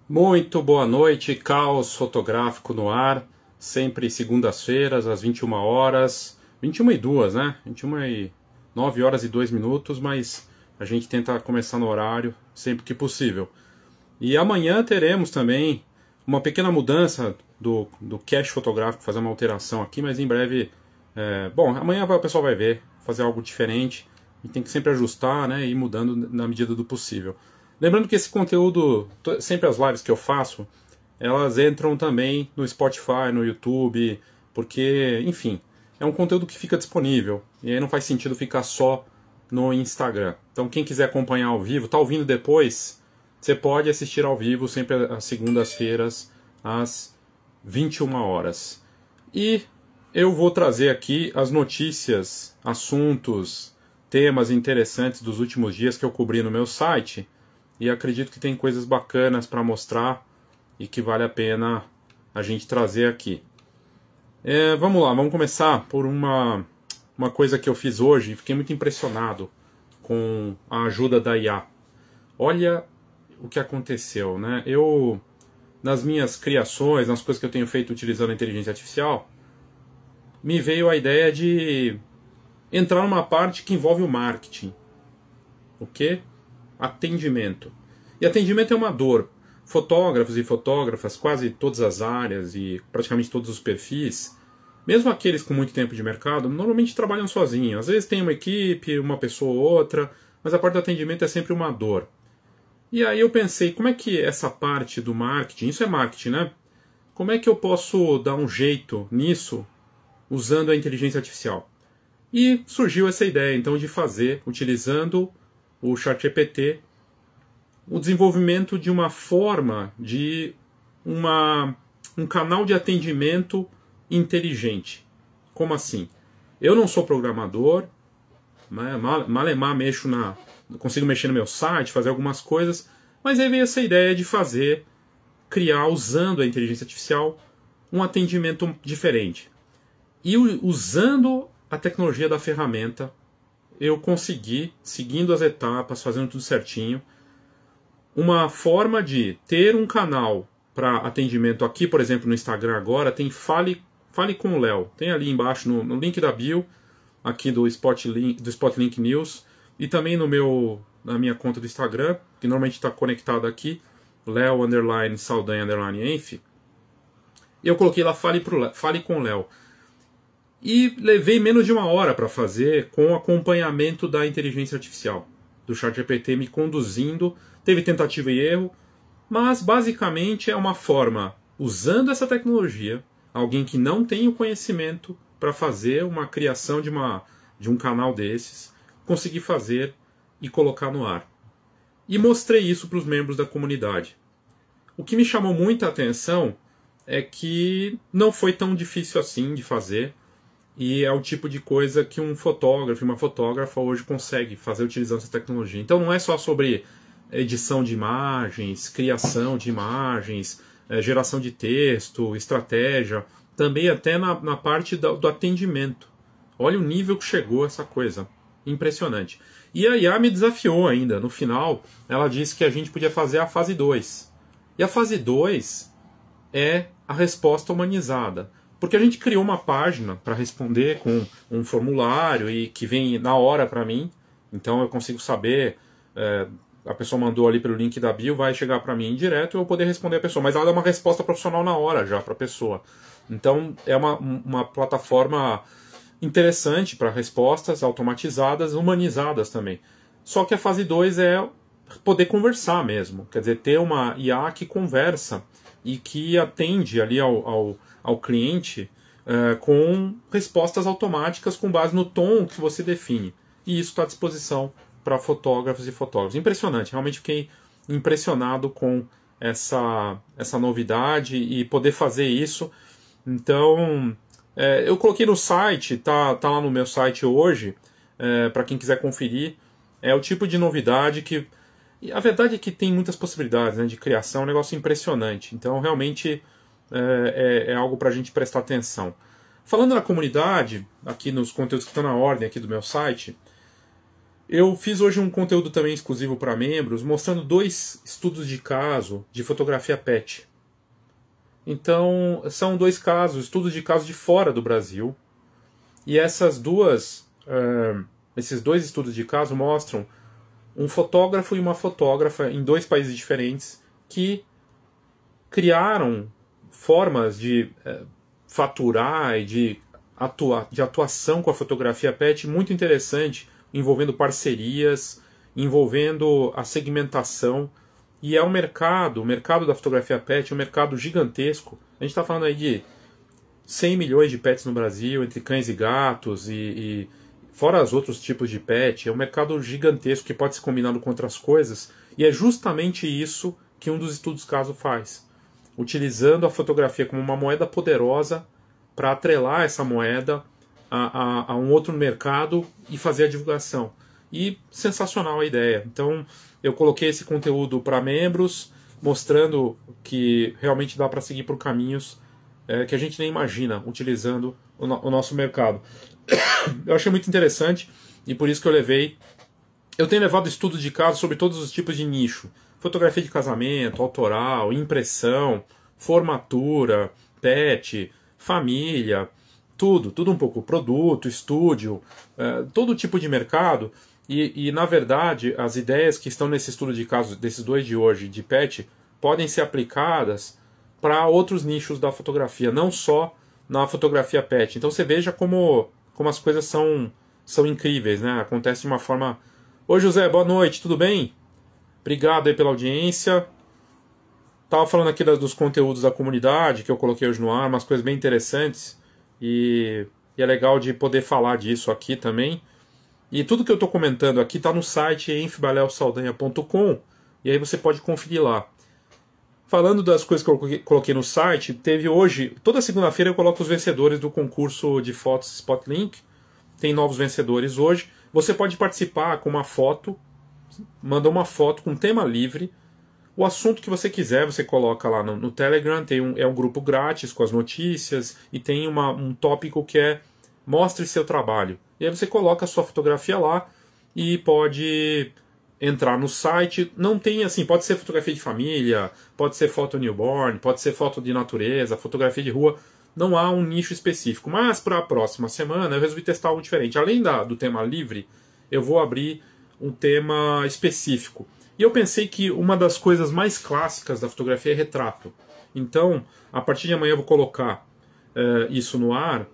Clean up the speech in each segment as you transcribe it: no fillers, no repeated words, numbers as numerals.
Muito boa noite, Caos Fotográfico no ar, sempre segundas-feiras às 21 horas, 21 e 2, né? 21 e 9 horas e 2 minutos, mas a gente tenta começar no horário sempre que possível. E amanhã teremos também uma pequena mudança do cache fotográfico, fazer uma alteração aqui, mas em breve, bom, amanhã o pessoal vai ver, fazer algo diferente, e tem que sempre ajustar, né, e ir mudando na medida do possível. Lembrando que esse conteúdo, sempre as lives que eu faço, elas entram também no Spotify, no YouTube, porque, enfim, é um conteúdo que fica disponível. E aí não faz sentido ficar só no Instagram. Então quem quiser acompanhar ao vivo, tá ouvindo depois, você pode assistir ao vivo sempre às segundas-feiras, às 21 horas. E eu vou trazer aqui as notícias, assuntos, temas interessantes dos últimos dias que eu cobri no meu site. E acredito que tem coisas bacanas para mostrar e que vale a pena a gente trazer aqui. Vamos lá, vamos começar por uma coisa que eu fiz hoje e fiquei muito impressionado com a ajuda da IA. Olha o que aconteceu, né? Eu, nas minhas criações, nas coisas que eu tenho feito utilizando a inteligência artificial, me veio a ideia de entrar numa parte que envolve o marketing. O quê? Atendimento. E atendimento é uma dor. Fotógrafos e fotógrafas, quase todas as áreas e praticamente todos os perfis, mesmo aqueles com muito tempo de mercado, normalmente trabalham sozinhos. Às vezes tem uma equipe, uma pessoa ou outra, mas a parte do atendimento é sempre uma dor. E aí eu pensei, como é que essa parte do marketing, isso é marketing, né? Como é que eu posso dar um jeito nisso usando a inteligência artificial? E surgiu essa ideia, então, de fazer, utilizando o ChatGPT, o desenvolvimento de uma forma de um canal de atendimento inteligente. Como assim? Eu não sou programador, né? Malemar consigo mexer no meu site, fazer algumas coisas, mas aí veio essa ideia de criar, usando a inteligência artificial, um atendimento diferente. E usando a tecnologia da ferramenta, eu consegui, seguindo as etapas, fazendo tudo certinho, uma forma de ter um canal para atendimento aqui, por exemplo, no Instagram agora, tem Fale com o Léo. Tem ali embaixo no link da bio, aqui do Spotlink News, e também na minha conta do Instagram, que normalmente está conectado aqui, Leo_Saldanha_Enf. E eu coloquei lá Fale com o Léo. E levei menos de uma hora para fazer, com acompanhamento da inteligência artificial, do ChatGPT me conduzindo. Teve tentativa e erro, mas basicamente é uma forma, usando essa tecnologia, alguém que não tem o conhecimento para fazer uma criação de um canal desses, conseguir fazer e colocar no ar. E mostrei isso para os membros da comunidade. O que me chamou muita atenção é que não foi tão difícil assim de fazer. E é o tipo de coisa que um fotógrafo e uma fotógrafa hoje consegue fazer utilizando essa tecnologia. Então não é só sobre edição de imagens, criação de imagens, geração de texto, estratégia, também até na parte do atendimento. Olha o nível que chegou essa coisa. Impressionante. E a IA me desafiou ainda. No final, ela disse que a gente podia fazer a fase 2. E a fase 2 é a resposta humanizada. Porque a gente criou uma página para responder com um formulário e que vem na hora para mim. Então eu consigo saber, a pessoa mandou ali pelo link da bio, vai chegar para mim direto e eu vou poder responder a pessoa. Mas ela dá uma resposta profissional na hora já para a pessoa. Então é uma plataforma interessante para respostas automatizadas, humanizadas também. Só que a fase 2 é poder conversar mesmo. Quer dizer, ter uma IA que conversa e que atende ali ao cliente com respostas automáticas com base no tom que você define. E isso está à disposição para fotógrafos e fotógrafos. Impressionante, realmente fiquei impressionado com essa novidade e poder fazer isso. Então, eu coloquei no site, tá lá no meu site hoje, para quem quiser conferir. É o tipo de novidade que... A verdade é que tem muitas possibilidades, né, de criação, é um negócio impressionante. Então, realmente, é algo para a gente prestar atenção. Falando na comunidade, aqui nos conteúdos que estão na ordem aqui do meu site, Eu fiz hoje um conteúdo também exclusivo para membros, mostrando 2 estudos de caso de fotografia PET. Então, são 2 casos, estudos de caso de fora do Brasil. E esses 2 estudos de caso mostram um fotógrafo e uma fotógrafa em 2 países diferentes que criaram formas de faturar e de atuação com a fotografia PET muito interessante, envolvendo parcerias, envolvendo a segmentação. E é o mercado da fotografia PET é um mercado gigantesco. A gente está falando aí de 100 milhões de pets no Brasil, entre cães e gatos, e fora os outros tipos de pet. É um mercado gigantesco que pode ser combinado com outras coisas. E é justamente isso que um dos estudos caso faz. Utilizando a fotografia como uma moeda poderosa para atrelar essa moeda a um outro mercado e fazer a divulgação. E sensacional a ideia. Então eu coloquei esse conteúdo para membros, mostrando que realmente dá para seguir por caminhos que a gente nem imagina, utilizando o nosso mercado. Eu achei muito interessante e por isso que eu tenho levado estudos de caso sobre todos os tipos de nicho. Fotografia de casamento, autoral, impressão, formatura, pet, família, tudo um pouco, produto, estúdio, todo tipo de mercado. E na verdade, as ideias que estão nesse estudo de caso, desses 2 de hoje, de pet, podem ser aplicadas para outros nichos da fotografia, não só na fotografia pet. Então você veja como as coisas são incríveis, né? Acontece de uma forma... Oi José, boa noite, tudo bem? Obrigado aí pela audiência. Estava falando aqui dos conteúdos da comunidade que eu coloquei hoje no ar, umas coisas bem interessantes. E é legal de poder falar disso aqui também. E tudo que eu estou comentando aqui está no site enfbalelsaldanha.com e aí você pode conferir lá. Falando das coisas que eu coloquei no site, teve hoje, toda segunda-feira eu coloco os vencedores do concurso de fotos Spotlink. Tem novos vencedores hoje. Você pode participar com uma foto, manda uma foto com tema livre. O assunto que você quiser, você coloca lá no Telegram, é um grupo grátis com as notícias e tem um tópico que é mostre seu trabalho. E aí você coloca a sua fotografia lá e pode entrar no site. Não tem assim, pode ser fotografia de família, pode ser foto newborn, pode ser foto de natureza, fotografia de rua. Não há um nicho específico. Mas para a próxima semana eu resolvi testar algo diferente. Além do tema livre, eu vou abrir um tema específico. E eu pensei que uma das coisas mais clássicas da fotografia é retrato. Então, a partir de amanhã eu vou colocar isso no ar,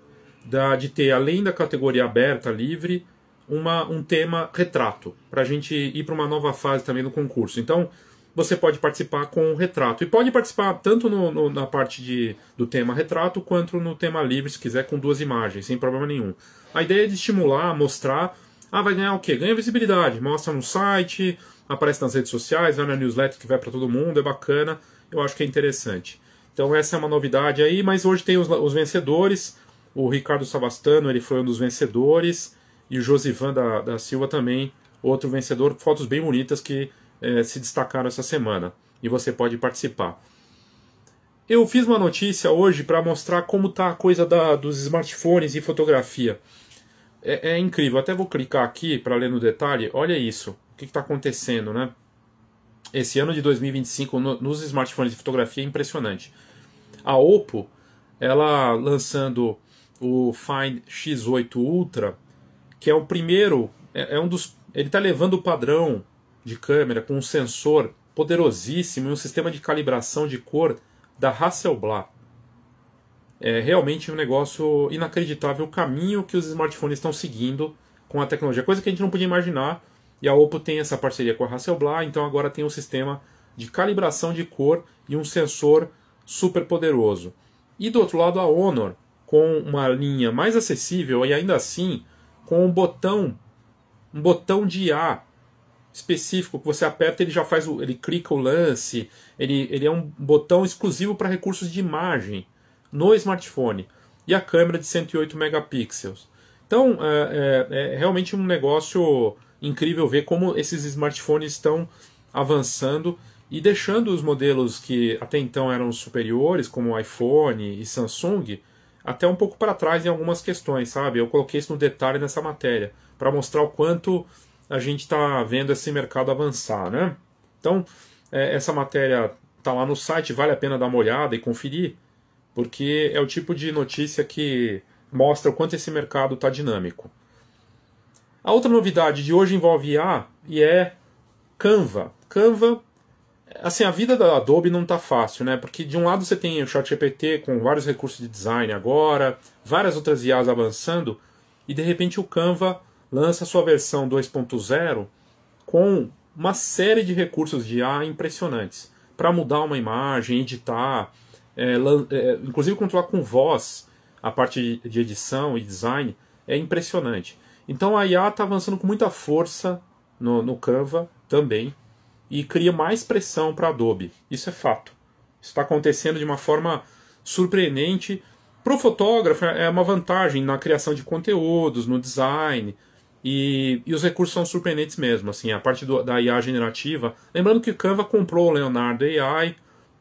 de ter, além da categoria aberta, livre, um tema retrato, para a gente ir para uma nova fase também no concurso. Então, você pode participar com retrato. E pode participar tanto na parte do tema retrato, quanto no tema livre, se quiser, com 2 imagens, sem problema nenhum. A ideia é de estimular, mostrar. Vai ganhar o quê? Ganha visibilidade. Mostra no site, aparece nas redes sociais, vai na newsletter que vai para todo mundo, é bacana. Eu acho que é interessante. Então essa é uma novidade aí, mas hoje tem os vencedores. O Ricardo Savastano, ele foi um dos vencedores. E o Josivan da Silva também, outro vencedor. Fotos bem bonitas que se destacaram essa semana. E você pode participar. Eu fiz uma notícia hoje para mostrar como está a coisa dos smartphones e fotografia. É incrível. Até vou clicar aqui para ler no detalhe. Olha isso. O que está acontecendo, né? Esse ano de 2025 nos smartphones de fotografia é impressionante. A Oppo, ela lançando o Find X8 Ultra, que é o primeiro, ele está levando o padrão de câmera com um sensor poderosíssimo e um sistema de calibração de cor da Hasselblad. É realmente um negócio inacreditável o caminho que os smartphones estão seguindo com a tecnologia, coisa que a gente não podia imaginar. E a Oppo tem essa parceria com a Hasselblad, então agora tem um sistema de calibração de cor e um sensor super poderoso. E do outro lado a Honor, com uma linha mais acessível e ainda assim com um botão de IA específico que você aperta, ele clica o lance, ele é um botão exclusivo para recursos de imagem no smartphone e a câmera de 108 megapixels. Então é realmente um negócio incrível ver como esses smartphones estão avançando e deixando os modelos que até então eram superiores, como iPhone e Samsung, até um pouco para trás em algumas questões, sabe? Eu coloquei isso no detalhe nessa matéria, para mostrar o quanto a gente está vendo esse mercado avançar, né? Então, essa matéria está lá no site, vale a pena dar uma olhada e conferir, porque é o tipo de notícia que mostra o quanto esse mercado está dinâmico. A outra novidade de hoje envolve IA e é Canva. Canva, assim, a vida da Adobe não está fácil, né? Porque de um lado você tem o ChatGPT com vários recursos de design agora, várias outras IAs avançando, e de repente o Canva lança sua versão 2.0 com uma série de recursos de IA impressionantes para mudar uma imagem, editar, inclusive controlar com voz a parte de edição e design, é impressionante. Então a IA está avançando com muita força no Canva também e cria mais pressão para a Adobe. Isso é fato. Isso está acontecendo de uma forma surpreendente. Para o fotógrafo é uma vantagem na criação de conteúdos, no design, e os recursos são surpreendentes mesmo. Assim, a parte da IA generativa. Lembrando que o Canva comprou o Leonardo AI,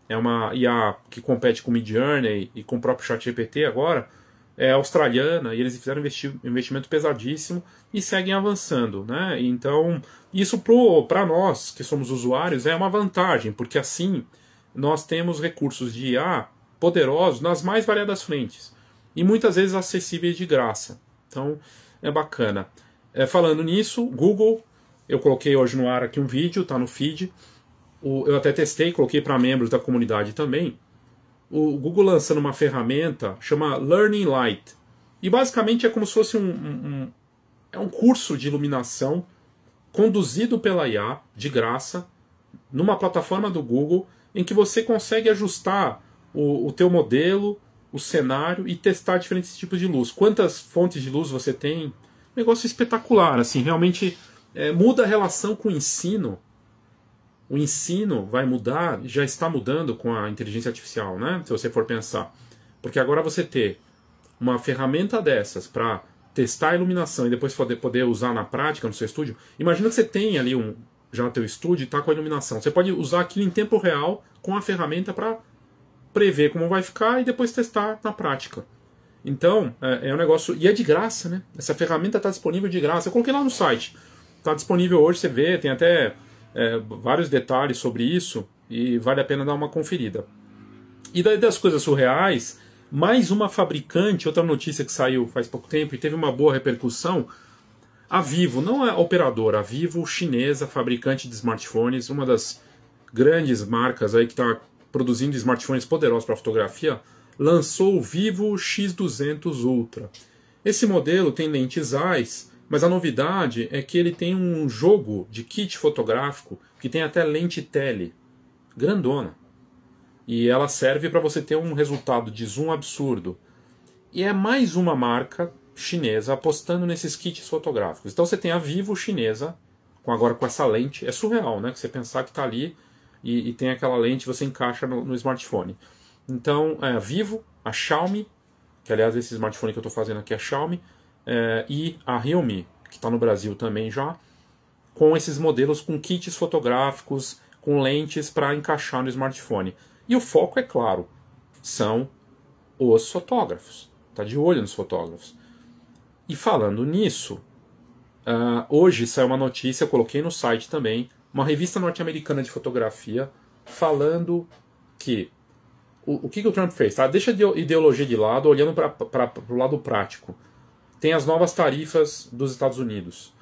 é uma IA que compete com o Midjourney e com o próprio ChatGPT agora, é australiana, e eles fizeram um investimento pesadíssimo e seguem avançando, né? Então, isso para nós, que somos usuários, é uma vantagem, porque assim nós temos recursos de IA poderosos nas mais variadas frentes, e muitas vezes acessíveis de graça. Então, é bacana. Falando nisso, Google, eu coloquei hoje no ar aqui um vídeo, está no feed, eu até testei, coloquei para membros da comunidade também, o Google lançando uma ferramenta chama Learning Light. E basicamente é como se fosse um curso de iluminação conduzido pela IA, de graça, numa plataforma do Google, em que você consegue ajustar o teu modelo, o cenário e testar diferentes tipos de luz. Quantas fontes de luz você tem? Um negócio espetacular, assim, realmente muda a relação com o ensino. O ensino vai mudar, já está mudando com a inteligência artificial, né? Se você for pensar. Porque agora você ter uma ferramenta dessas para testar a iluminação e depois poder usar na prática no seu estúdio. Imagina que você tem ali já o teu estúdio e está com a iluminação. Você pode usar aquilo em tempo real com a ferramenta para prever como vai ficar e depois testar na prática. Então, é um negócio... E é de graça, né? Essa ferramenta está disponível de graça. Eu coloquei lá no site. Está disponível hoje, você vê, tem até... vários detalhes sobre isso e vale a pena dar uma conferida. E daí das coisas surreais, mais uma fabricante, outra notícia que saiu faz pouco tempo e teve uma boa repercussão, a Vivo, não é operadora, a Vivo chinesa, fabricante de smartphones, uma das grandes marcas aí que está produzindo smartphones poderosos para fotografia, lançou o Vivo X200 Ultra. Esse modelo tem lentes AIS, mas a novidade é que ele tem um jogo de kit fotográfico que tem até lente tele, grandona. E ela serve para você ter um resultado de zoom absurdo. E é mais uma marca chinesa apostando nesses kits fotográficos. Então você tem a Vivo chinesa, agora com essa lente. É surreal, né? Que você pensar que está ali e tem aquela lente, você encaixa no smartphone. Então, a Vivo, a Xiaomi, que aliás esse smartphone que eu estou fazendo aqui é a Xiaomi, e a Realme, que está no Brasil também já, com esses modelos com kits fotográficos, com lentes para encaixar no smartphone. E o foco, é claro, são os fotógrafos. Está de olho nos fotógrafos. E falando nisso, hoje saiu uma notícia, eu coloquei no site também, uma revista norte-americana de fotografia, falando que o que o Trump fez? Tá? Deixa a ideologia de lado, olhando para o lado prático. Tem as novas tarifas dos Estados Unidos.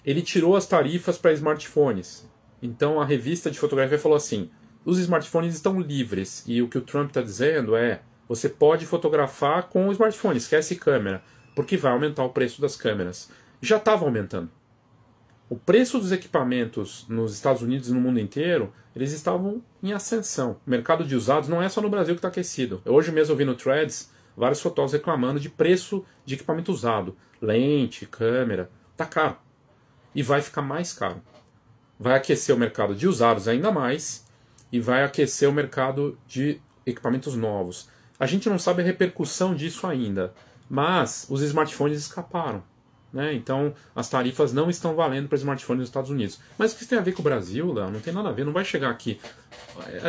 Ele tirou as tarifas para smartphones. Então a revista de fotografia falou assim, os smartphones estão livres. E o que o Trump está dizendo é, você pode fotografar com o smartphone, esquece câmera, porque vai aumentar o preço das câmeras. Já estava aumentando. O preço dos equipamentos nos Estados Unidos e no mundo inteiro, eles estavam em ascensão. O mercado de usados não é só no Brasil que está aquecido. Hoje mesmo eu vi no Threads vários fotógrafos reclamando de preço de equipamento usado. Lente, câmera, tá caro. E vai ficar mais caro. Vai aquecer o mercado de usados ainda mais e vai aquecer o mercado de equipamentos novos. A gente não sabe a repercussão disso ainda, mas os smartphones escaparam. Né? Então as tarifas não estão valendo para smartphones nos Estados Unidos. Mas o que isso tem a ver com o Brasil, Léo? Não tem nada a ver, não vai chegar aqui.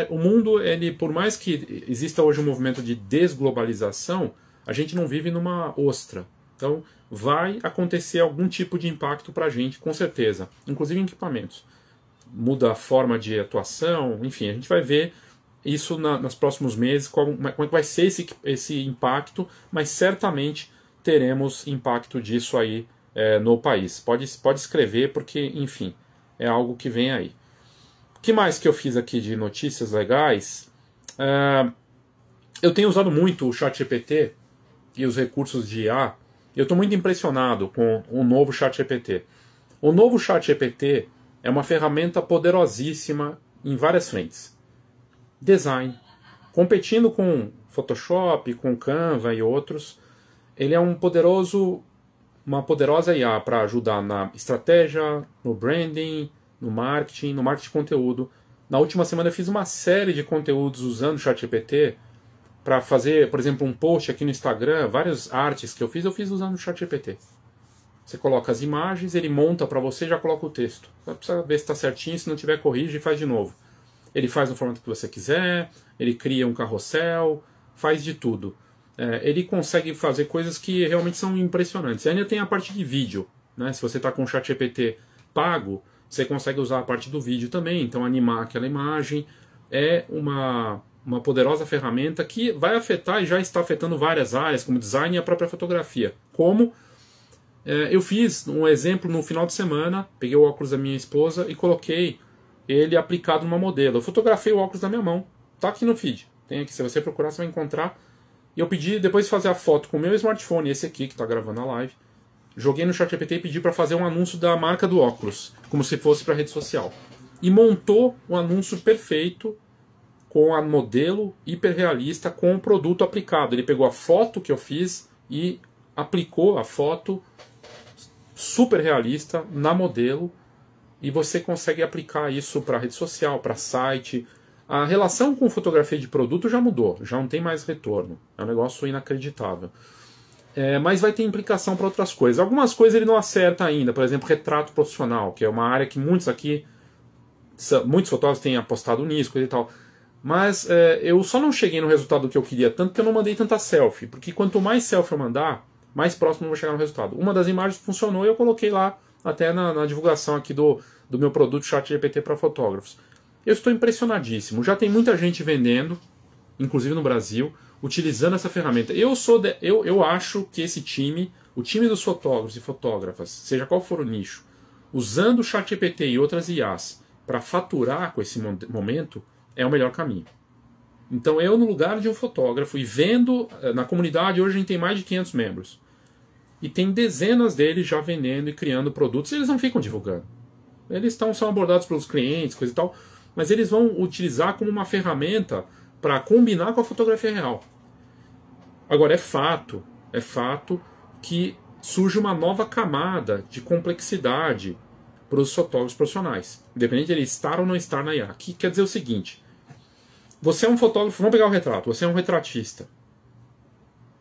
O mundo, ele, por mais que exista hoje um movimento de desglobalização, a gente não vive numa ostra. Então vai acontecer algum tipo de impacto para a gente, com certeza, inclusive em equipamentos. Muda a forma de atuação, enfim, a gente vai ver isso nos próximos meses, como é que vai ser esse impacto, mas certamente teremos impacto disso aí no país. Pode escrever, porque, enfim, é algo que vem aí. O que mais que eu fiz aqui de notícias legais? Eu tenho usado muito o ChatGPT e os recursos de IA. Eu estou muito impressionado com o novo ChatGPT. O novo ChatGPT é uma ferramenta poderosíssima em várias frentes. Design. Competindo com Photoshop, com Canva e outros, ele é uma poderosa IA para ajudar na estratégia, no branding, no marketing de conteúdo. Na última semana eu fiz uma série de conteúdos usando o ChatGPT para fazer, por exemplo, um post aqui no Instagram, várias artes que eu fiz usando o ChatGPT. Você coloca as imagens, ele monta para você e já coloca o texto. Só precisa ver se está certinho, se não tiver, corrige e faz de novo. Ele faz no formato que você quiser, ele cria um carrossel, faz de tudo. Ele consegue fazer coisas que realmente são impressionantes. E ainda tem a parte de vídeo, né? Se você está com o ChatGPT pago, você consegue usar a parte do vídeo também, então animar aquela imagem. É uma poderosa ferramenta que vai afetar e já está afetando várias áreas, como design e a própria fotografia. Como eu fiz um exemplo no final de semana, peguei o óculos da minha esposa e coloquei ele aplicado numa modelo. Eu fotografei o óculos da minha mão, tá aqui no feed. Tem aqui, se você procurar, você vai encontrar. E eu pedi depois de fazer a foto com o meu smartphone, esse aqui que está gravando a live, joguei no ChatGPT e pedi para fazer um anúncio da marca do óculos, como se fosse para rede social. E montou um anúncio perfeito com a modelo hiperrealista com o produto aplicado. Ele pegou a foto que eu fiz e aplicou a foto super realista na modelo, e você consegue aplicar isso para rede social, para site. A relação com fotografia de produto já mudou, já não tem mais retorno. É um negócio inacreditável. Mas vai ter implicação para outras coisas. Algumas coisas ele não acerta ainda, por exemplo, retrato profissional, que é uma área que muitos fotógrafos têm apostado nisso, coisa e tal. Mas eu só não cheguei no resultado que eu queria tanto, porque eu não mandei tanta selfie. Porque quanto mais selfie eu mandar, mais próximo eu vou chegar no resultado. Uma das imagens funcionou e eu coloquei lá, até na divulgação aqui do meu produto ChatGPT para fotógrafos. Eu estou impressionadíssimo. Já tem muita gente vendendo, inclusive no Brasil, utilizando essa ferramenta. Eu acho que esse time, o time dos fotógrafos e fotógrafas, seja qual for o nicho, usando o ChatGPT e outras IAs para faturar com esse momento, é o melhor caminho. Então eu, no lugar de um fotógrafo, e vendo, na comunidade hoje a gente tem mais de 500 membros, e tem dezenas deles já vendendo e criando produtos, e eles não ficam divulgando. Eles são abordados pelos clientes, coisa e tal, mas eles vão utilizar como uma ferramenta para combinar com a fotografia real. Agora, é fato que surge uma nova camada de complexidade para os fotógrafos profissionais, independente de ele estar ou não estar na IA. Que quer dizer o seguinte: você é um fotógrafo, vamos pegar o retrato, você é um retratista.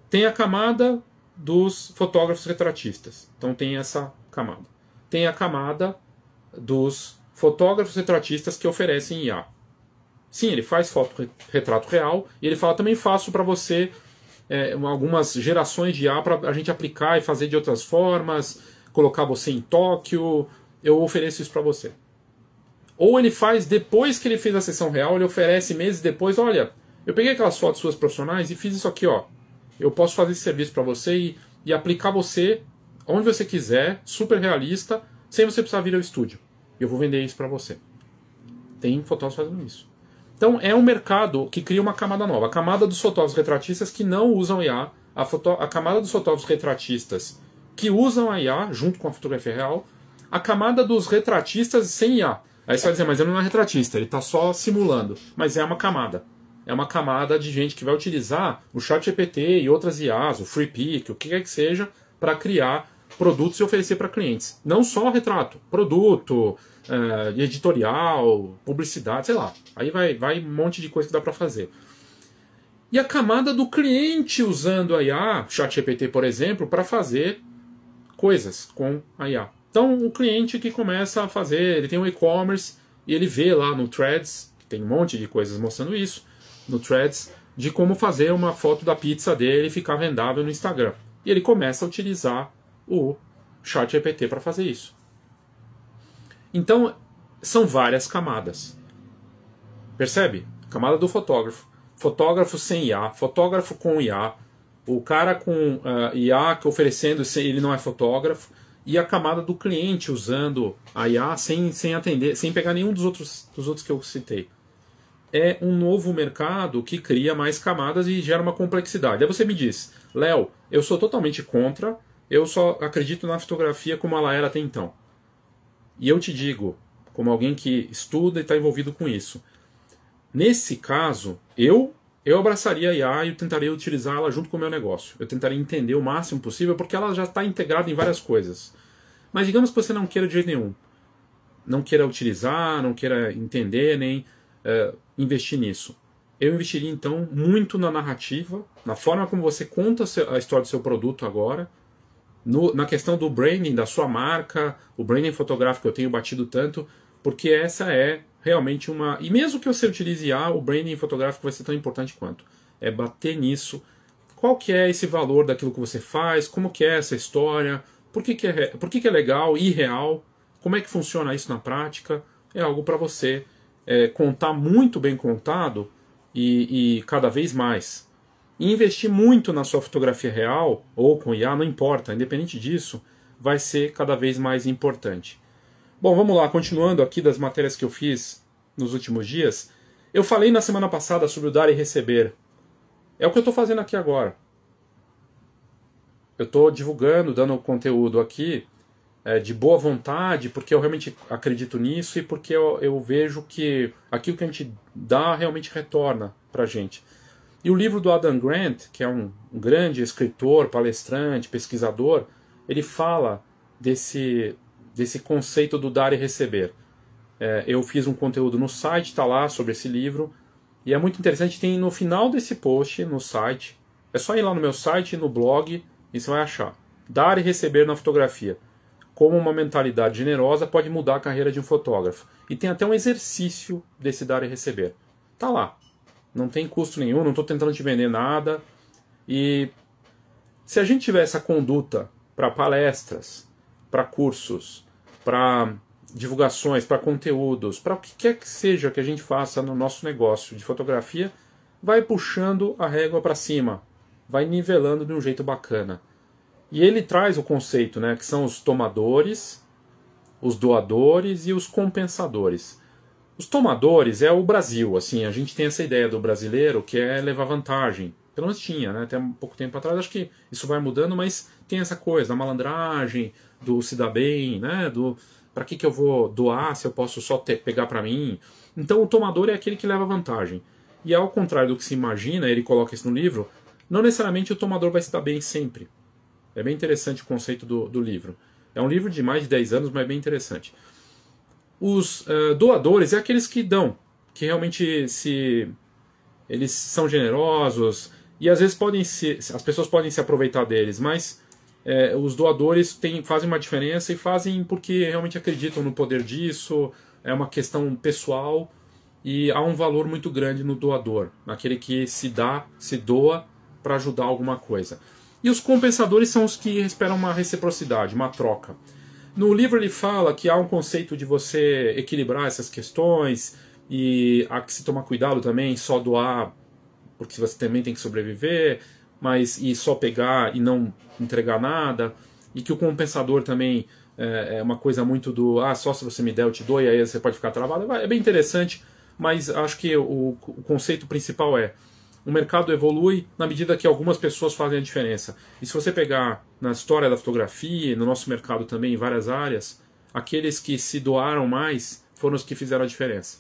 Tem a camada dos fotógrafos retratistas, então tem essa camada. Tem a camada dos fotógrafos retratistas que oferecem IA. Sim, ele faz retrato real, e ele fala, também faço para você algumas gerações de IA para a gente aplicar e fazer de outras formas, colocar você em Tóquio, eu ofereço isso para você. Ou ele faz, depois que ele fez a sessão real, ele oferece meses depois, olha, eu peguei aquelas fotos suas profissionais e fiz isso aqui, ó. Eu posso fazer esse serviço para você e aplicar você onde você quiser, super realista, sem você precisar vir ao estúdio. Eu vou vender isso para você. Tem fotógrafos fazendo isso. Então é um mercado que cria uma camada nova. A camada dos fotógrafos retratistas que não usam IA, a camada dos fotógrafos retratistas que usam a IA junto com a fotografia real, a camada dos retratistas sem IA. Aí você vai dizer, mas ele não é retratista, ele está só simulando. Mas é uma camada. É uma camada de gente que vai utilizar o ChatGPT e outras IAs, o FreePic, o que quer que seja, para criar produtos e oferecer para clientes. Não só retrato, produto, editorial, publicidade, sei lá. Aí vai um monte de coisa que dá para fazer. E a camada do cliente usando a IA, ChatGPT, por exemplo, para fazer coisas com a IA. Então, o cliente que começa a fazer, ele tem um e-commerce e ele vê lá no Threads, tem um monte de coisas mostrando isso, no Threads, de como fazer uma foto da pizza dele e ficar vendável no Instagram. E ele começa a utilizar o ChatGPT para fazer isso. Então, são várias camadas. Percebe? Camada do fotógrafo. Fotógrafo sem IA, fotógrafo com IA, o cara com IA que oferecendo, ele não é fotógrafo, e a camada do cliente usando a IA sem atender, sem pegar nenhum dos outros que eu citei. É um novo mercado que cria mais camadas e gera uma complexidade. Aí você me diz, Léo, eu sou totalmente contra, eu só acredito na fotografia como ela era até então. E eu te digo, como alguém que estuda e está envolvido com isso, nesse caso, eu abraçaria a IA e eu tentaria utilizá-la junto com o meu negócio. Eu tentaria entender o máximo possível, porque ela já está integrada em várias coisas. Mas digamos que você não queira de jeito nenhum. Não queira utilizar, não queira entender, nem investir nisso. Eu investiria, então, muito na narrativa, na forma como você conta a história do seu produto agora, na questão do branding, da sua marca, o branding fotográfico eu tenho batido tanto, porque essa é realmente uma... E mesmo que você utilize IA, o branding fotográfico vai ser tão importante quanto. É bater nisso. Qual que é esse valor daquilo que você faz? Como que é essa história? Por que é legal e real? Como é que funciona isso na prática? É algo para você contar muito bem contado e cada vez mais. E investir muito na sua fotografia real, ou com IA, não importa, independente disso, vai ser cada vez mais importante. Bom, vamos lá, continuando aqui das matérias que eu fiz nos últimos dias. Eu falei na semana passada sobre o dar e receber. É o que eu estou fazendo aqui agora. Eu estou divulgando, dando conteúdo aqui de boa vontade, porque eu realmente acredito nisso e porque eu vejo que aquilo que a gente dá realmente retorna para a gente. E o livro do Adam Grant, que é um grande escritor, palestrante, pesquisador, ele fala desse conceito do dar e receber. Eu fiz um conteúdo no site, está lá sobre esse livro, e é muito interessante, tem no final desse post no site, é só ir lá no meu site, no blog, e você vai achar. Dar e receber na fotografia. Como uma mentalidade generosa pode mudar a carreira de um fotógrafo. E tem até um exercício desse dar e receber. Tá lá. Não tem custo nenhum, não estou tentando te vender nada. E se a gente tiver essa conduta para palestras, para cursos, para divulgações, para conteúdos, para o que quer que seja que a gente faça no nosso negócio de fotografia, vai puxando a régua para cima, vai nivelando de um jeito bacana. E ele traz o conceito, né, que são os tomadores, os doadores e os compensadores. Os tomadores é o Brasil, assim, a gente tem essa ideia do brasileiro que é levar vantagem. Pelo menos tinha, né, até um pouco tempo atrás, acho que isso vai mudando, mas tem essa coisa da malandragem, do se dar bem, né, do para que eu vou doar se eu posso só pegar para mim. Então o tomador é aquele que leva vantagem. E ao contrário do que se imagina, ele coloca isso no livro, não necessariamente o tomador vai se dar bem sempre. É bem interessante o conceito do livro. É um livro de mais de 10 anos, mas é bem interessante. Os doadores é aqueles que dão, que realmente eles são generosos, e às vezes as pessoas podem se aproveitar deles, mas os doadores fazem uma diferença e fazem porque realmente acreditam no poder disso, é uma questão pessoal, e há um valor muito grande no doador, naquele que se doa para ajudar alguma coisa. E os compensadores são os que esperam uma reciprocidade, uma troca. No livro ele fala que há um conceito de você equilibrar essas questões e há que se tomar cuidado também, só doar porque você também tem que sobreviver, e só pegar e não entregar nada, e que o compensador também é uma coisa muito só se você me der eu te dou e aí você pode ficar travado. É bem interessante, mas acho que o conceito principal o mercado evolui na medida que algumas pessoas fazem a diferença. E se você pegar na história da fotografia, no nosso mercado também, em várias áreas, aqueles que se doaram mais foram os que fizeram a diferença.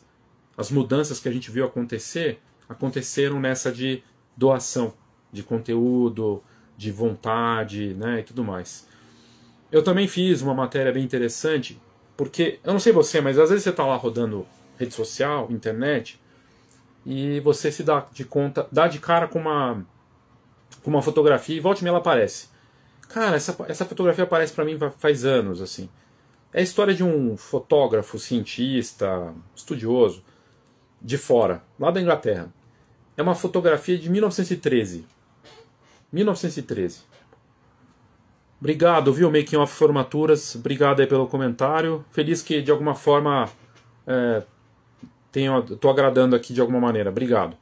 As mudanças que a gente viu aconteceram nessa de doação, de conteúdo, de vontade, né, e tudo mais. Eu também fiz uma matéria bem interessante, porque, eu não sei você, mas às vezes você está lá rodando rede social, internet, e você se dá de cara com uma fotografia e volta e meia ela aparece. Cara, essa fotografia aparece para mim faz anos, assim. É a história de um fotógrafo, cientista, estudioso, de fora, lá da Inglaterra. É uma fotografia de 1913. 1913. Obrigado, viu, Making of Formaturas. Obrigado aí pelo comentário. Feliz que de alguma forma estou agradando aqui de alguma maneira. Obrigado.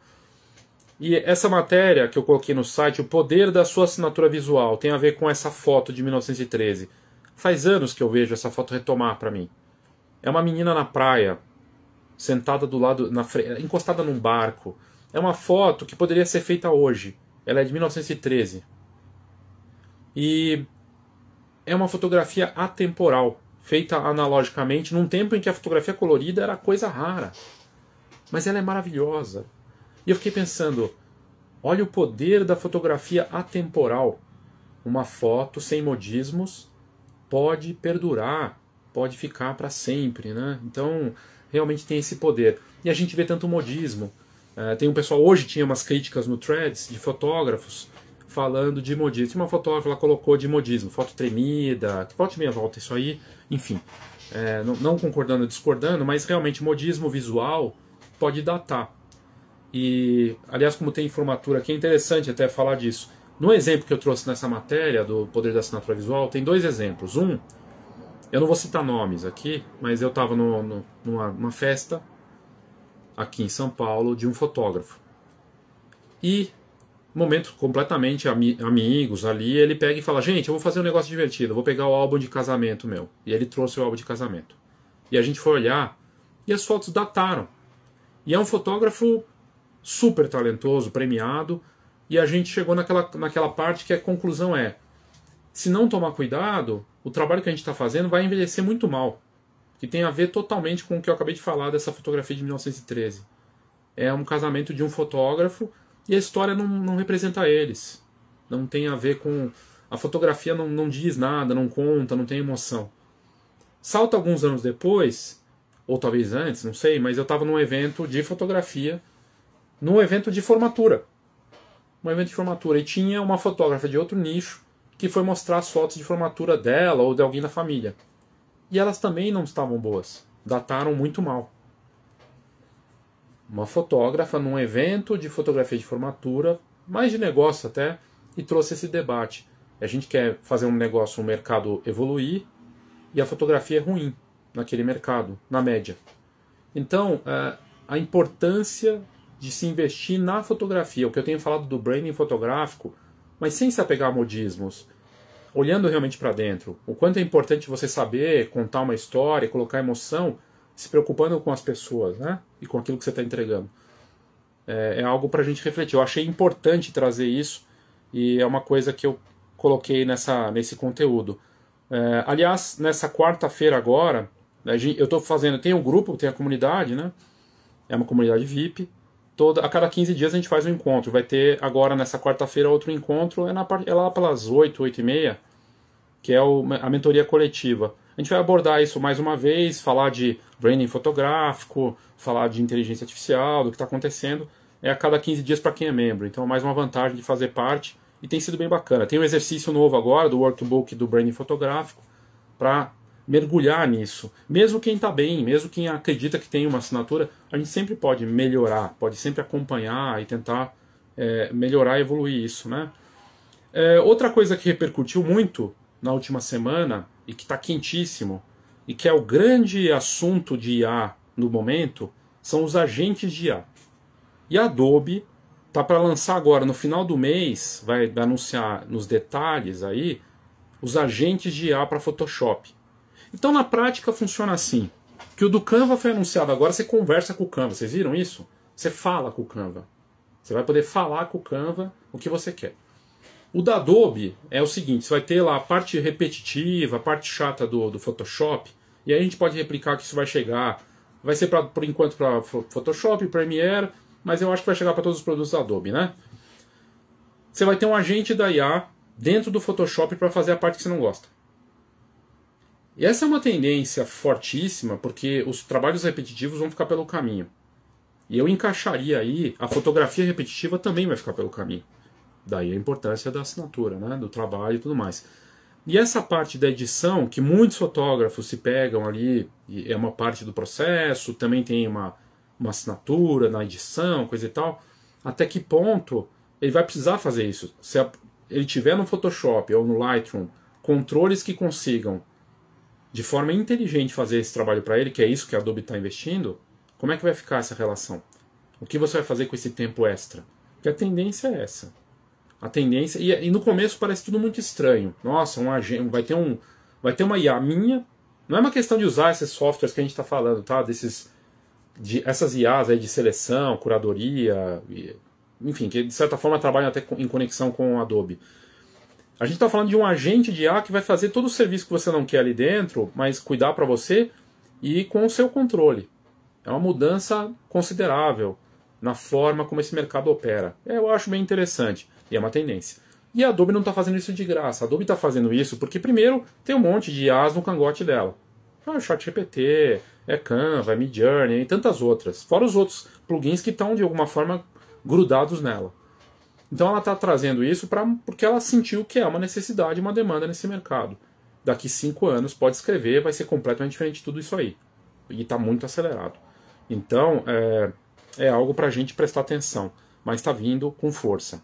E essa matéria que eu coloquei no site, o poder da sua assinatura visual, tem a ver com essa foto de 1913. Faz anos que eu vejo essa foto retomar para mim. É uma menina na praia, sentada do lado, encostada num barco. É uma foto que poderia ser feita hoje. Ela é de 1913. E é uma fotografia atemporal, feita analogicamente, num tempo em que a fotografia colorida era coisa rara. Mas ela é maravilhosa. E eu fiquei pensando, olha o poder da fotografia atemporal. Uma foto sem modismos pode perdurar, pode ficar para sempre, né? Então, realmente tem esse poder. E a gente vê tanto modismo. Tem um pessoal, hoje tinha umas críticas no Threads de fotógrafos falando de modismo. Tinha uma fotógrafa, ela colocou de modismo, foto tremida, que volte e meia volta isso aí, enfim. Não concordando ou discordando, mas realmente modismo visual pode datar. E, aliás, como tem formatura aqui, é interessante até falar disso. No exemplo que eu trouxe nessa matéria do poder da assinatura visual, tem dois exemplos. Um, eu não vou citar nomes aqui, mas eu estava numa festa aqui em São Paulo de um fotógrafo. E, momento completamente amigos ali, ele pega e fala, gente, eu vou fazer um negócio divertido, eu vou pegar o álbum de casamento meu. E ele trouxe o álbum de casamento. E a gente foi olhar, e as fotos dataram. E é um fotógrafo super talentoso, premiado, e a gente chegou naquela parte que a conclusão é, se não tomar cuidado, o trabalho que a gente está fazendo vai envelhecer muito mal, que tem a ver totalmente com o que eu acabei de falar dessa fotografia de 1913. É um casamento de um fotógrafo e a história não representa eles. Não tem a ver com... A fotografia não diz nada, não conta, não tem emoção. Salta alguns anos depois, ou talvez antes, não sei, mas eu estava num evento de fotografia, num evento de formatura. Um evento de formatura. E tinha uma fotógrafa de outro nicho que foi mostrar as fotos de formatura dela ou de alguém da família. E elas também não estavam boas. Dataram muito mal. Uma fotógrafa num evento de fotografia de formatura, mais de negócio até, e trouxe esse debate. A gente quer fazer um negócio, um mercado evoluir, e a fotografia é ruim naquele mercado, na média. Então, a importância de se investir na fotografia, o que eu tenho falado do branding fotográfico, mas sem se apegar a modismos, olhando realmente para dentro. O quanto é importante você saber contar uma história, colocar emoção, se preocupando com as pessoas, né? E com aquilo que você está entregando. É algo para a gente refletir. Eu achei importante trazer isso e é uma coisa que eu coloquei nesse conteúdo. Aliás, nessa quarta-feira agora, eu estou fazendo, tem um grupo, tem a comunidade, né? É uma comunidade VIP. A cada 15 dias a gente faz um encontro. Vai ter agora, nessa quarta-feira, outro encontro. É lá pelas 8, 8 e meia, que é a mentoria coletiva. A gente vai abordar isso mais uma vez, falar de branding fotográfico, falar de inteligência artificial, do que está acontecendo. É a cada 15 dias para quem é membro. Então é mais uma vantagem de fazer parte. E tem sido bem bacana. Tem um exercício novo agora, do workbook do branding fotográfico, para mergulhar nisso. Mesmo quem está bem, mesmo quem acredita que tem uma assinatura, a gente sempre pode melhorar, pode sempre acompanhar e tentar melhorar e evoluir isso, né? Outra coisa que repercutiu muito na última semana, e que está quentíssimo, e que é o grande assunto de IA no momento, são os agentes de IA. E a Adobe está para lançar agora, no final do mês, vai anunciar nos detalhes aí, os agentes de IA para Photoshop. Então, na prática, funciona assim. Que o do Canva foi anunciado agora, você conversa com o Canva. Vocês viram isso? Você fala com o Canva. Você vai poder falar com o Canva o que você quer. O da Adobe é o seguinte, você vai ter lá a parte repetitiva, a parte chata do Photoshop, e aí a gente pode replicar que isso vai chegar. Vai ser, por enquanto, para Photoshop, Premiere, mas eu acho que vai chegar para todos os produtos da Adobe, né? Você vai ter um agente da IA dentro do Photoshop para fazer a parte que você não gosta. E essa é uma tendência fortíssima, porque os trabalhos repetitivos vão ficar pelo caminho. E eu encaixaria aí, a fotografia repetitiva também vai ficar pelo caminho. Daí a importância da assinatura, né, do trabalho e tudo mais. E essa parte da edição, que muitos fotógrafos se pegam ali, e é uma parte do processo, também tem uma assinatura na edição, coisa e tal, até que ponto ele vai precisar fazer isso? Se ele tiver no Photoshop ou no Lightroom controles que consigam, de forma inteligente, fazer esse trabalho para ele, que é isso que a Adobe está investindo, como é que vai ficar essa relação? O que você vai fazer com esse tempo extra? Porque a tendência é essa. A tendência, e no começo parece tudo muito estranho. Nossa, vai ter uma IA minha. Não é uma questão de usar esses softwares que a gente está falando, tá? Essas IAs aí de seleção, curadoria, enfim, que de certa forma trabalham até em conexão com o Adobe. A gente está falando de um agente de IA que vai fazer todo o serviço que você não quer ali dentro, mas cuidar para você e com o seu controle. É uma mudança considerável na forma como esse mercado opera. Eu acho bem interessante. E é uma tendência. E a Adobe não está fazendo isso de graça. A Adobe está fazendo isso porque, primeiro, tem um monte de IAs no cangote dela. O ChatGPT, Canva, Midjourney e tantas outras. Fora os outros plugins que estão, de alguma forma, grudados nela. Então ela está trazendo isso porque ela sentiu que é uma necessidade, uma demanda nesse mercado. Daqui 5 anos, pode escrever, vai ser completamente diferente de tudo isso aí. E está muito acelerado. Então, é algo para a gente prestar atenção. Mas está vindo com força.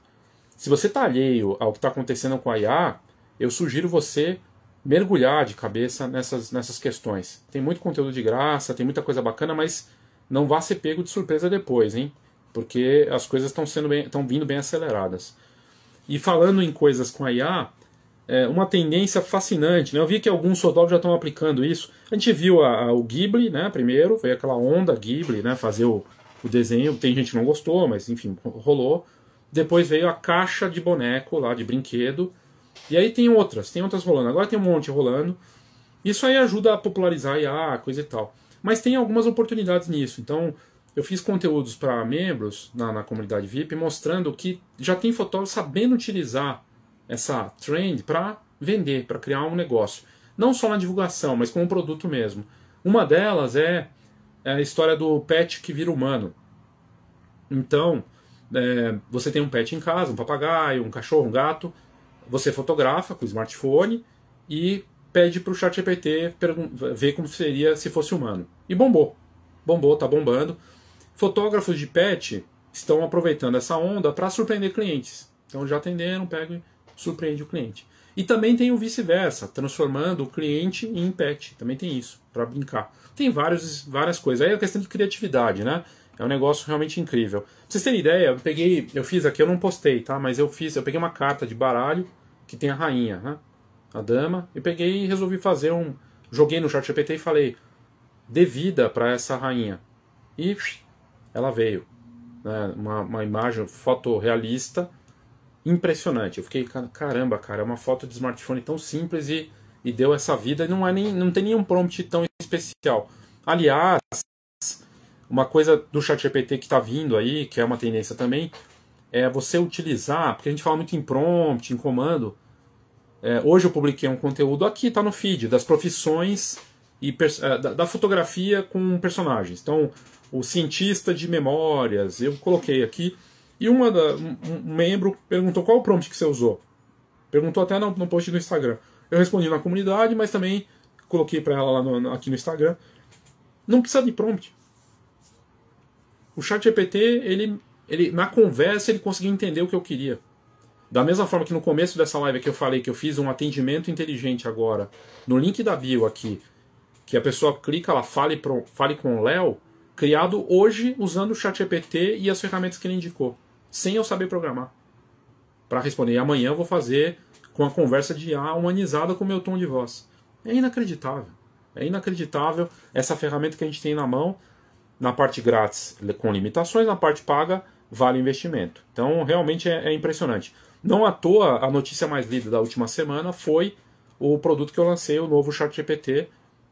Se você está alheio ao que está acontecendo com a IA, eu sugiro você mergulhar de cabeça nessas questões. Tem muito conteúdo de graça, tem muita coisa bacana, mas não vá ser pego de surpresa depois, hein? Porque as coisas estão vindo bem aceleradas. E falando em coisas com a IA, uma tendência fascinante, né? Eu vi que alguns fotógrafos já estão aplicando isso. A gente viu o Ghibli, né? Primeiro, veio aquela onda Ghibli, né? Fazer o desenho. Tem gente que não gostou, mas enfim, rolou. Depois veio a caixa de boneco lá, de brinquedo. E aí tem outras rolando. Agora tem um monte rolando. Isso aí ajuda a popularizar a IA, coisa e tal. Mas tem algumas oportunidades nisso. Então, eu fiz conteúdos para membros na comunidade VIP mostrando que já tem fotógrafos sabendo utilizar essa trend para vender, para criar um negócio. Não só na divulgação, mas como produto mesmo. Uma delas é a história do pet que vira humano. Então, você tem um pet em casa, um papagaio, um cachorro, um gato, você fotografa com o smartphone e pede para o ChatGPT ver como seria se fosse humano. E bombou, tá bombando. Fotógrafos de pet estão aproveitando essa onda para surpreender clientes. Então já atenderam, pega e surpreende o cliente. E também tem o vice-versa, transformando o cliente em pet. Também tem isso, para brincar. Tem várias coisas. Aí é questão de criatividade, né? É um negócio realmente incrível. Pra vocês terem ideia, eu fiz aqui, eu não postei, tá? Mas eu peguei uma carta de baralho que tem a rainha, né? A dama, e peguei e resolvi fazer joguei no ChatGPT e falei, dê vida para essa rainha. E ela veio. Né? Uma imagem fotorrealista impressionante. Eu fiquei, caramba, cara, é uma foto de smartphone tão simples e deu essa vida e não tem nenhum prompt tão especial. Aliás, uma coisa do ChatGPT que está vindo aí, que é uma tendência também, é você utilizar, porque a gente fala muito em prompt, em comando. Hoje eu publiquei um conteúdo aqui, está no feed, das profissões e da fotografia com personagens. Então, o cientista de memórias, eu coloquei aqui, e um membro perguntou qual o prompt que você usou. Perguntou até no post do Instagram. Eu respondi na comunidade, mas também coloquei para ela lá aqui no Instagram. Não precisa de prompt. O ChatGPT, ele na conversa, ele conseguiu entender o que eu queria. Da mesma forma que no começo dessa live que eu falei que eu fiz um atendimento inteligente agora, no link da bio aqui, que a pessoa clica lá, fale com o Léo, criado hoje usando o ChatGPT e as ferramentas que ele indicou, sem eu saber programar, para responder. E amanhã eu vou fazer com a conversa de IA humanizada com o meu tom de voz. É inacreditável. É inacreditável essa ferramenta que a gente tem na mão. Na parte grátis, com limitações, na parte paga, vale o investimento. Então, realmente é impressionante. Não à toa, a notícia mais lida da última semana foi o produto que eu lancei, o novo ChatGPT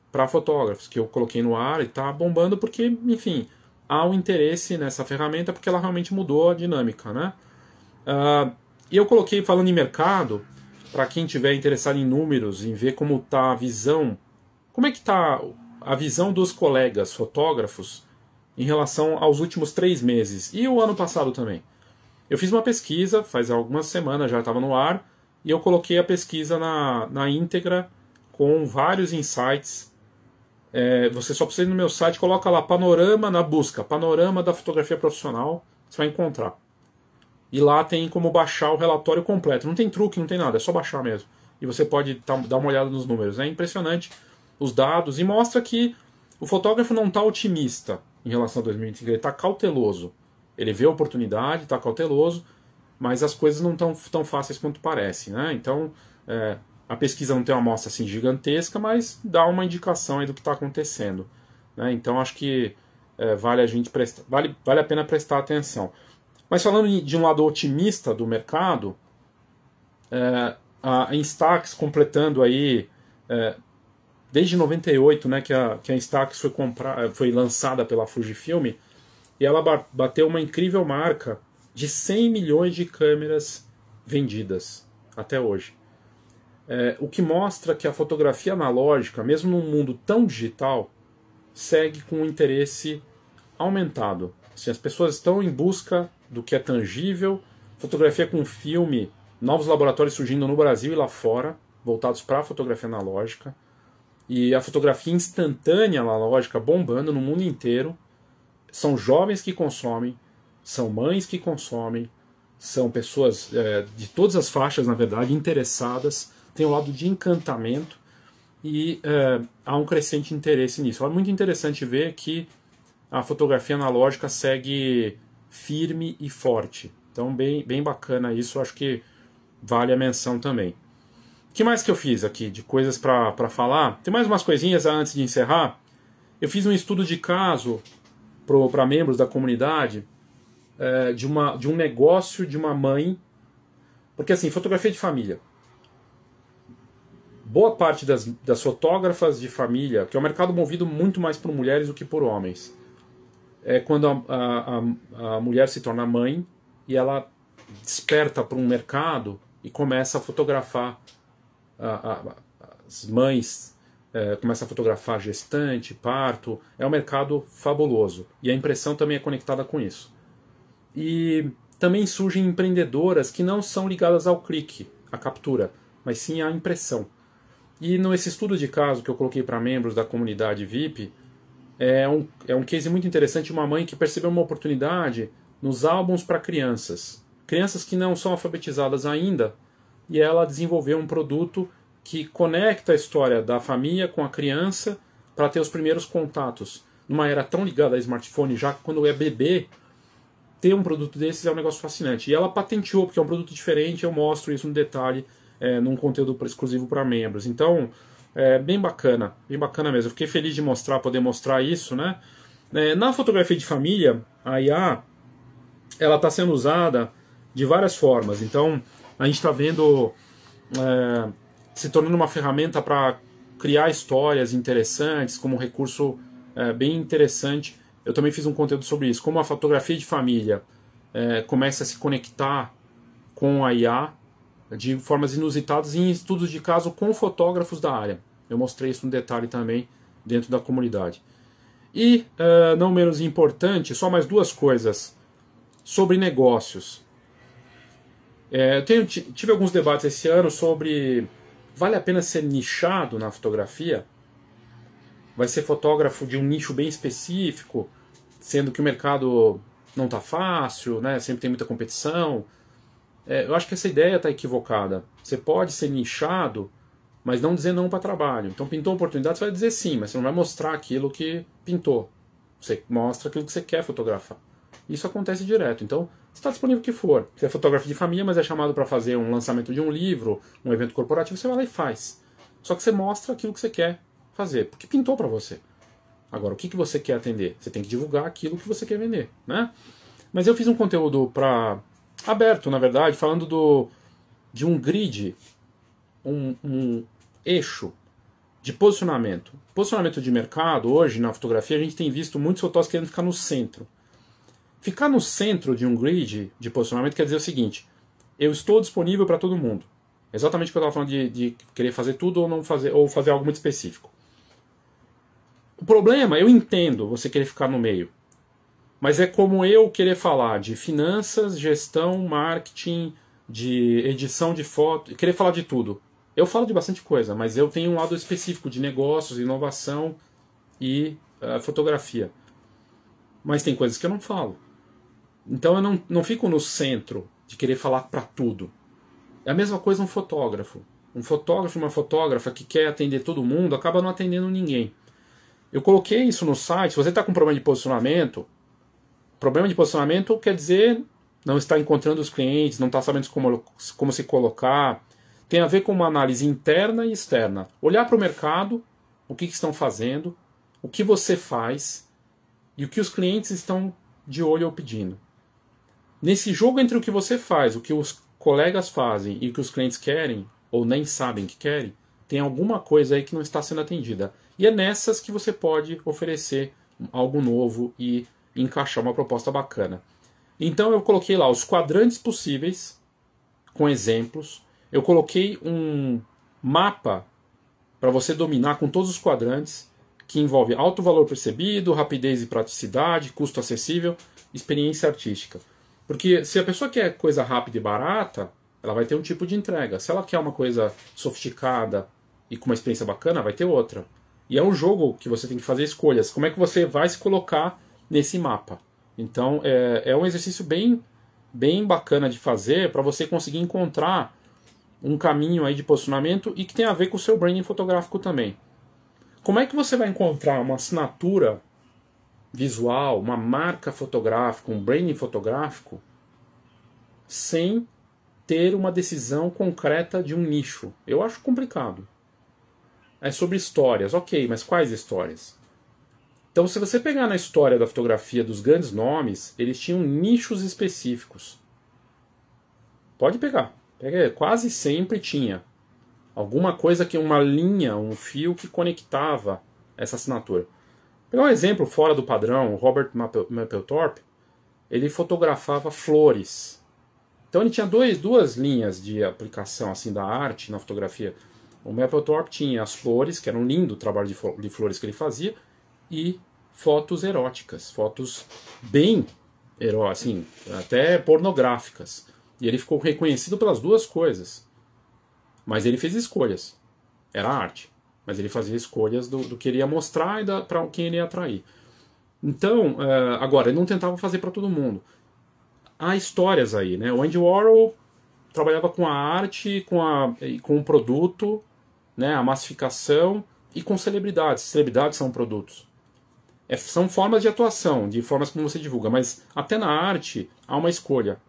para fotógrafos, que eu coloquei no ar e está bombando porque, enfim, há um interesse nessa ferramenta porque ela realmente mudou a dinâmica, né? E eu coloquei, falando em mercado, para quem tiver interessado em números, em ver como está a visão, como é que está a visão dos colegas fotógrafos em relação aos últimos 3 meses, e o ano passado também. Eu fiz uma pesquisa, faz algumas semanas, já estava no ar, e eu coloquei a pesquisa na íntegra, com vários insights. Você só precisa ir no meu site, coloca lá panorama na busca, panorama da fotografia profissional, você vai encontrar. E lá tem como baixar o relatório completo. Não tem truque, não tem nada, é só baixar mesmo. e você pode dar uma olhada nos números. É impressionante os dados e mostra que o fotógrafo não está otimista em relação a 2025, ele está cauteloso. Ele vê a oportunidade, está cauteloso, mas as coisas não estão tão fáceis quanto parece, né? Então, a pesquisa não tem uma amostra assim gigantesca, mas dá uma indicação aí do que está acontecendo, né? Então, acho que vale a pena prestar atenção. Mas falando de um lado otimista do mercado, a Instax completando aí, desde 98, né, que a Instax foi lançada pela Fujifilm, e ela bateu uma incrível marca de 100 milhões de câmeras vendidas até hoje. O que mostra que a fotografia analógica, mesmo num mundo tão digital, segue com um interesse aumentado. Assim, as pessoas estão em busca do que é tangível, fotografia com filme, novos laboratórios surgindo no Brasil e lá fora, voltados para a fotografia analógica, e a fotografia instantânea analógica bombando no mundo inteiro. São jovens que consomem, são mães que consomem, são pessoas de todas as faixas, na verdade, interessadas, tem um lado de encantamento, e há um crescente interesse nisso. É muito interessante ver que a fotografia analógica segue firme e forte. Então, bem bacana isso, acho que vale a menção também. O que mais que eu fiz aqui de coisas para falar? Tem mais umas coisinhas antes de encerrar. Eu fiz um estudo de caso para membros da comunidade de um negócio de uma mãe. Porque assim, fotografia de família. Boa parte das fotógrafas de família, que é um mercado movido muito mais por mulheres do que por homens, é quando a mulher se torna mãe e ela desperta para um mercado e começa a fotografar as mães, começa a fotografar gestante, parto. É um mercado fabuloso e a impressão também é conectada com isso. E também surgem empreendedoras que não são ligadas ao clique, à captura, mas sim à impressão. E nesse estudo de caso que eu coloquei para membros da comunidade VIP, é um case muito interessante, uma mãe que percebeu uma oportunidade nos álbuns para crianças. Crianças que não são alfabetizadas ainda, e ela desenvolveu um produto que conecta a história da família com a criança para ter os primeiros contatos. Numa era tão ligada a smartphone, já que quando é bebê, ter um produto desses é um negócio fascinante. E ela patenteou, porque é um produto diferente, eu mostro isso no detalhe, num conteúdo exclusivo para membros. Então, bem bacana mesmo. Eu fiquei feliz de poder mostrar isso, né? Na fotografia de família, a IA, ela está sendo usada de várias formas. Então, a gente está vendo se tornando uma ferramenta para criar histórias interessantes, como um recurso bem interessante. Eu também fiz um conteúdo sobre isso, como a fotografia de família começa a se conectar com a IA de formas inusitadas em estudos de caso com fotógrafos da área. Eu mostrei isso no detalhe também dentro da comunidade. E, não menos importante, só mais duas coisas sobre negócios. Eu tive alguns debates esse ano sobre vale a pena ser nichado na fotografia? Vai ser fotógrafo de um nicho bem específico, sendo que o mercado não está fácil, né? Sempre tem muita competição. Eu acho que essa ideia está equivocada. Você pode ser nichado, mas não dizer não para trabalho. Então pintou uma oportunidade, você vai dizer sim, mas você não vai mostrar aquilo que pintou. Você mostra aquilo que você quer fotografar. Isso acontece direto. Então, está disponível o que for. Você é fotógrafo de família, mas é chamado para fazer um lançamento de um livro, um evento corporativo, você vai lá e faz. Só que você mostra aquilo que você quer fazer, porque pintou para você. Agora, o que você quer atender? Você tem que divulgar aquilo que você quer vender, né? Mas eu fiz um conteúdo aberto, na verdade, falando de um grid, um eixo de posicionamento. Posicionamento de mercado, hoje, na fotografia, a gente tem visto muitos fotógrafos querendo ficar no centro. Ficar no centro de um grid de posicionamento quer dizer o seguinte: eu estou disponível para todo mundo. Exatamente o que eu estava falando de querer fazer tudo ou não fazer, ou fazer algo muito específico. O problema, eu entendo você querer ficar no meio, mas é como eu querer falar de finanças, gestão, marketing, de edição de foto, querer falar de tudo. Eu falo de bastante coisa, mas eu tenho um lado específico de negócios, inovação e fotografia. Mas tem coisas que eu não falo. Então eu não fico no centro de querer falar para tudo. É a mesma coisa um fotógrafo. um fotógrafo e uma fotógrafa que quer atender todo mundo acaba não atendendo ninguém. Eu coloquei isso no site. Se você está com problema de posicionamento quer dizer não está encontrando os clientes, não está sabendo como se colocar. Tem a ver com uma análise interna e externa. Olhar para o mercado, o que estão fazendo, o que você faz e o que os clientes estão de olho ou pedindo. Nesse jogo entre o que você faz, o que os colegas fazem e o que os clientes querem, ou nem sabem que querem, tem alguma coisa aí que não está sendo atendida. E é nessas que você pode oferecer algo novo e encaixar uma proposta bacana. Então eu coloquei lá os quadrantes possíveis, com exemplos. Eu coloquei um mapa para você dominar com todos os quadrantes, que envolve alto valor percebido, rapidez e praticidade, custo acessível, experiência artística. Porque se a pessoa quer coisa rápida e barata, ela vai ter um tipo de entrega. Se ela quer uma coisa sofisticada e com uma experiência bacana, vai ter outra. E é um jogo que você tem que fazer escolhas. Como é que você vai se colocar nesse mapa? Então é um exercício bem bacana de fazer para você conseguir encontrar um caminho aí de posicionamento e que tem a ver com o seu branding fotográfico também. Como é que você vai encontrar uma assinatura visual, uma marca fotográfica, um branding fotográfico, sem ter uma decisão concreta de um nicho? Eu acho complicado. É sobre histórias, ok, mas quais histórias? Então, se você pegar na história da fotografia dos grandes nomes, eles tinham nichos específicos. Pode pegar. Quase sempre tinha alguma coisa, uma linha, um fio que conectava essa assinatura. Vou pegar um exemplo fora do padrão. O Robert Mapplethorpe, ele fotografava flores. Então ele tinha duas linhas de aplicação assim da arte na fotografia. O Mapplethorpe tinha as flores, que era um lindo trabalho de flores que ele fazia, e fotos eróticas, fotos bem eróticas, assim, até pornográficas. E ele ficou reconhecido pelas duas coisas. Mas ele fez escolhas. Era arte. Mas ele fazia escolhas do que ele ia mostrar e para quem ele ia atrair. Então, agora, ele não tentava fazer para todo mundo. Há histórias aí, né? O Andy Warhol trabalhava com a arte, com o produto, né? A massificação e com celebridades. Celebridades são produtos. São formas de atuação, de formas como você divulga. Mas até na arte há uma escolha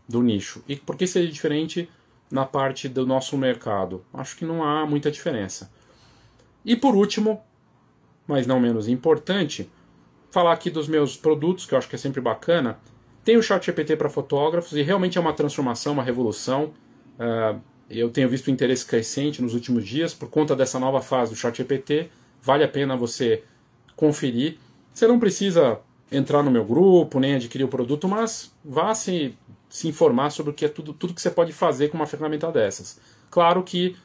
do nicho. E por que seria diferente na parte do nosso mercado? Acho que não há muita diferença. E por último, mas não menos importante, falar aqui dos meus produtos, que eu acho que é sempre bacana. Tem o ChatGPT para fotógrafos e realmente é uma transformação, uma revolução. Eu tenho visto interesse crescente nos últimos dias por conta dessa nova fase do ChatGPT. Vale a pena você conferir. Você não precisa entrar no meu grupo, nem adquirir o produto, mas vá se informar sobre o que é tudo que você pode fazer com uma ferramenta dessas. Claro que,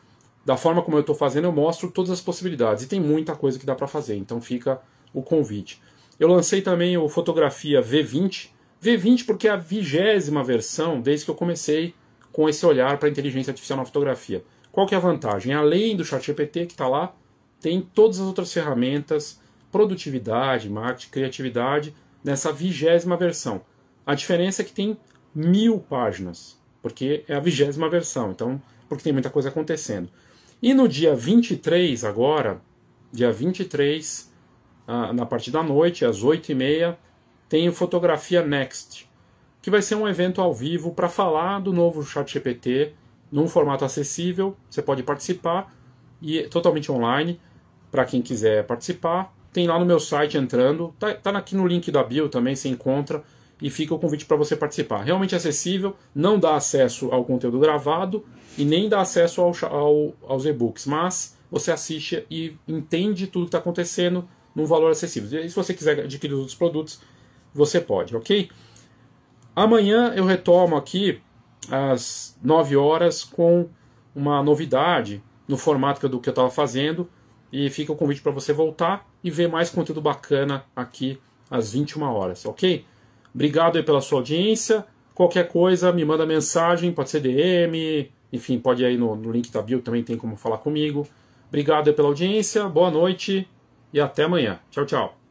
da forma como eu estou fazendo, eu mostro todas as possibilidades. E tem muita coisa que dá para fazer, então fica o convite. Eu lancei também o Fotografia V20. V20 porque é a 20ª versão desde que eu comecei com esse olhar para a inteligência artificial na fotografia. Qual que é a vantagem? Além do ChatGPT que está lá, tem todas as outras ferramentas, produtividade, marketing, criatividade, nessa 20ª versão. A diferença é que tem 1000 páginas, porque é a 20ª versão, então, porque tem muita coisa acontecendo. E no dia 23 agora, dia 23, na parte da noite, às 8h30, tem o Fotografia Next, que vai ser um evento ao vivo para falar do novo ChatGPT num formato acessível. Você pode participar, e é totalmente online, para quem quiser participar. Tem lá no meu site entrando, tá aqui no link da bio também, você encontra, e fica o convite para você participar. Realmente acessível, não dá acesso ao conteúdo gravado e nem dá acesso aos e-books, mas você assiste e entende tudo que está acontecendo num valor acessível. E se você quiser adquirir outros produtos, você pode, ok? Amanhã eu retomo aqui às 9 horas com uma novidade no formato do que eu estava fazendo, e fica o convite para você voltar e ver mais conteúdo bacana aqui às 21 horas, ok? Obrigado aí pela sua audiência. Qualquer coisa, me manda mensagem, pode ser DM, enfim, pode ir aí no link da bio, também tem como falar comigo. Obrigado aí pela audiência, boa noite e até amanhã. Tchau, tchau.